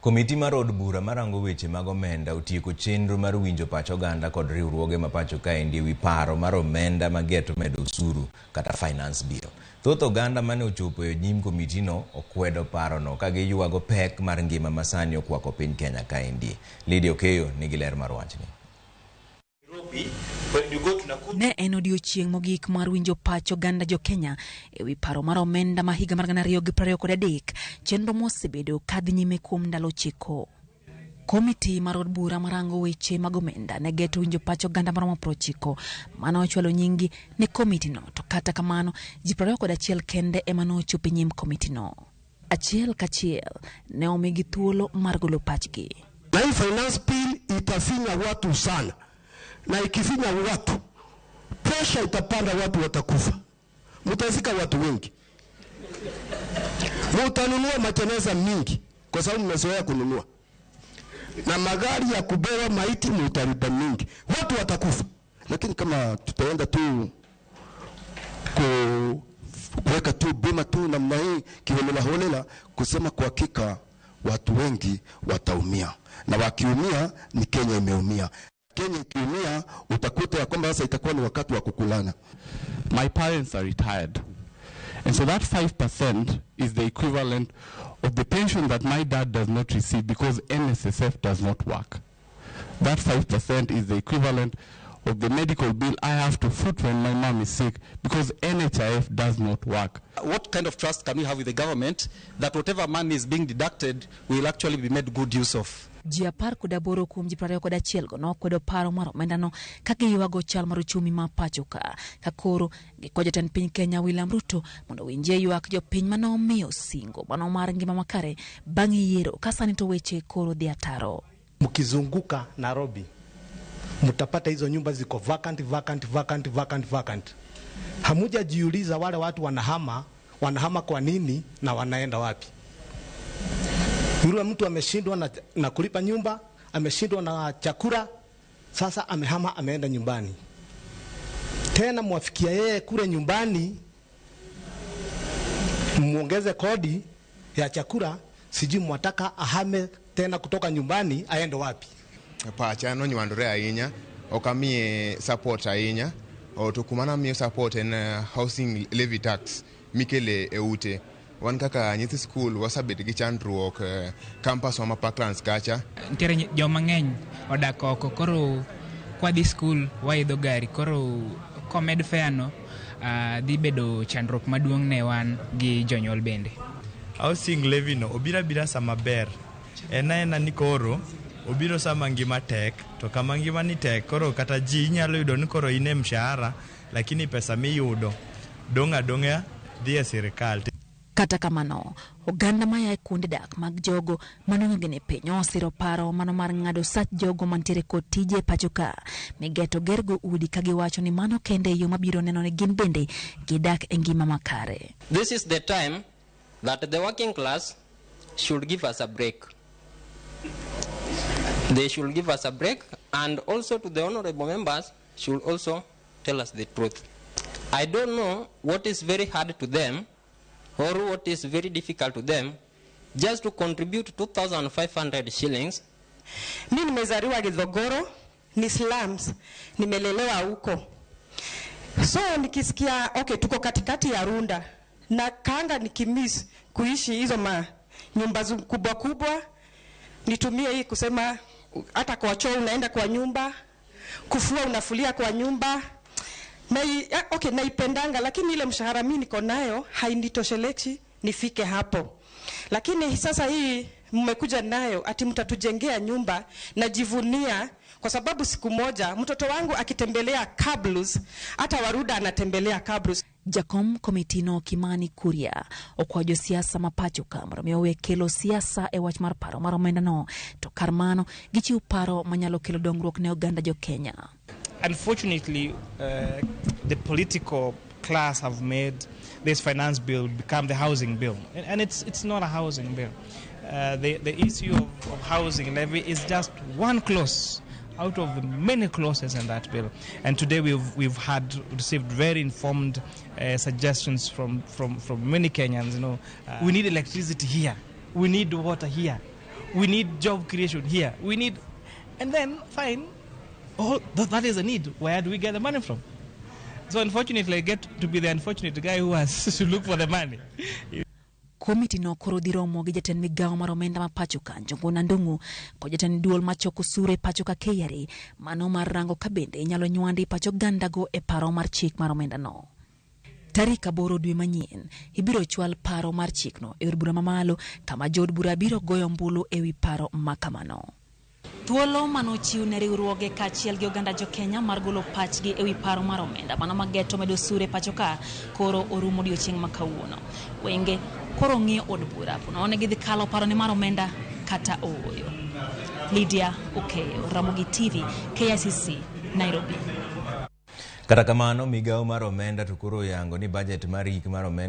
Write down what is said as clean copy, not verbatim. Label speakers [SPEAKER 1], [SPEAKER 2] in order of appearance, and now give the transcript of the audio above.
[SPEAKER 1] Komiti mar od bura marango weche mag omenda otieko chenro mar winjo pach oganda kod riwruoge ma pacho kaendi wi paro mar omenda mageto medo osuru kata finance bill. Thoth oganda mane ochopo e nyim komitino okwedo parono ka giywago pek mar ngima masani okwako piny Kenya kaendi. Lydia Okeyo nigi ler mar wachni.
[SPEAKER 2] Ne en odiochieng' mogik mar winjo pach oganda Jokenya e wi paro mar omenda ma higa mar 2023, chenro mosebedo kadhi nyime kuom ndalo 9. Komiti mar od bura marango weche mag omenda ne geto winjo pach oganda maromo 90 mano ochwalo nyingi ne komitino, to kata kamano ji 21 kende ema nochopo nyim komitino. Achiel kachiel ne omigi thuolo mar golo pachgi.
[SPEAKER 3] Na hii finance bill itafinya watu sana. Na ikifinya watu, pressure itapanda, watu watakufa. Mutazika watu wengi. Mutanunua majeneza mingi kwa sababu mmezoea kununua. Na magari ya kubeba maiti mutalipa mingi. Watu watakufa. Lakini kama tutaenda tu kuweka tu bima tu namna hii kiholela holela, kusema kwa hakika watu wengi wataumia. Na wakiumia ni Kenya imeumia. Kenya ikiumia utakuta ya kwamba sasa itakuwa ni wakati wa kukulana.
[SPEAKER 4] My parents are retired, and so that 5% is the equivalent of the pension that my dad does not receive because NSSF does not work. That 5% is the equivalent of the medical bill I have to foot when my mom is sick because NHIF does not work.
[SPEAKER 5] What kind of trust can we have with the government that whatever money is being deducted will actually be made good use of?
[SPEAKER 2] Jiapar kudaboro kuom ji 21 no kwedo paro mar omenda no kaka ywago chal mar uchumi ma pacho ka koro gikwajo jatend piny Kenya William Ruto mondo winje ywak jopiny mano omiyo singo mano mar ngima makare bang' yiero ka sani to weche koro dhi ataro.
[SPEAKER 6] Mkizunguka Nairobi mtapata hizo nyumba ziko vacant. Hamuja jiuliza wale watu wanahama kwa nini na wanaenda wapi? Yule mtu ameshindwa na kulipa nyumba, ameshindwa na chakula, sasa amehama ameenda nyumbani. Tena mwafikia yeye kule nyumbani muongeze kodi ya chakula, sijui mwataka ahame tena kutoka nyumbani aende wapi?
[SPEAKER 7] Pacha no nywandore ahinya, okamie support ahinya, otukumana miyo support en housing levy tax mikele eute. Wan kaka nyithi school wasabet gi chandruok campus wa Parklands kacha.
[SPEAKER 8] Ntiere joma ng'eny odak oko, koro kwa di school waidho gari, koro komed fare no dhi bedo chandruok maduong' ne wan gi jonyuol bende.
[SPEAKER 9] Housing levy no obira sama ber. Ena ni koro obiro sama ngima tek, to kama ngima ni tek koro kata ji nyalo yudo ni koro ine mshahara lakini pesa miyudo donga dhi e sirkal.
[SPEAKER 2] Kata kamano, oganda maya e kuonde dak mag jogo manong'ene piny osiro paro mano mar ng'ado sach jogo mantiere kod tije pacho ka migeto gergo udi ka giwacho ni mano kende yo mabiro neno ni gin bende gidak e ngima makare.
[SPEAKER 10] This is the time that the working class should give us a break. They should give us a break, and also to the honorable members should also tell us the truth. I don't know what is very hard to them or what is very difficult to them just to contribute 2,500 shillings.
[SPEAKER 11] Mimi nimezaliwa Githogoro, ni slums, nimelelewa huko. So nikisikia tuko katikati ya Runda na kanga nikimiss kuishi hizo nyumba kubwa, nitumie hii kusema hata kwa choo unaenda kwa nyumba, kufua unafulia kwa nyumba. Naipendanga, lakini ile mshahara mimi niko nayo hainitosheleki nifike hapo. Lakini sasa hii mmekuja nayo ati mtatujengea nyumba, najivunia kwa sababu siku moja mtoto wangu akitembelea Kablus, hata Waruda anatembelea Kablus.
[SPEAKER 2] Jakom komitino Kimani Kuria okwajo siasa mapacho kamaro miyo kelo siasa e wach mar paro mar omenda no, to karmano gichiw paro manyalo kelo dongruok ne oganda Jokenya.
[SPEAKER 12] Unfortunately, the political class have made this finance bill become the housing bill, and it's not a housing bill. The issue of housing levy is just one clause out of the many clauses in that bill. And today we've received very informed suggestions from many Kenyans. We need electricity here, we need water here, We need job creation here. We need, and then fine, that is a need. Where do we get the money from? So unfortunately, I get to be the unfortunate guy who has to look for the money.
[SPEAKER 2] Komiti no koro dhi romo gi jatend migawo mar omenda ma pacho ka Njuguna Ndung'u kod jatend duol machoko osuru e pacho ka KRA mano mar rango ka bende inyalo nywandi pacho ganda go e paro mar chik mar omenda no. Tarik 8 dwe manyien ibiro chwal paro mar chik no e od bura mamalo kama jood bura biro goyo ombulu e wi paro makamano. Thuolo manochiw ne riwruoge kaachiel gi oganda Jokenya mar golo pachgi e wi paro mar omenda mano mageto medo sure pacho ka koro orumo odiochieng' ma kawuono. Wenge koro ng'iyo od bura pono ne gidhi kalo paro ne mar omenda kata ooyo. Lydia Okeyo, Ramogi TV, KICC, Nairobi.
[SPEAKER 1] Kata kamano migawo mar omenda to koro yango ni budget mar hik mar omenda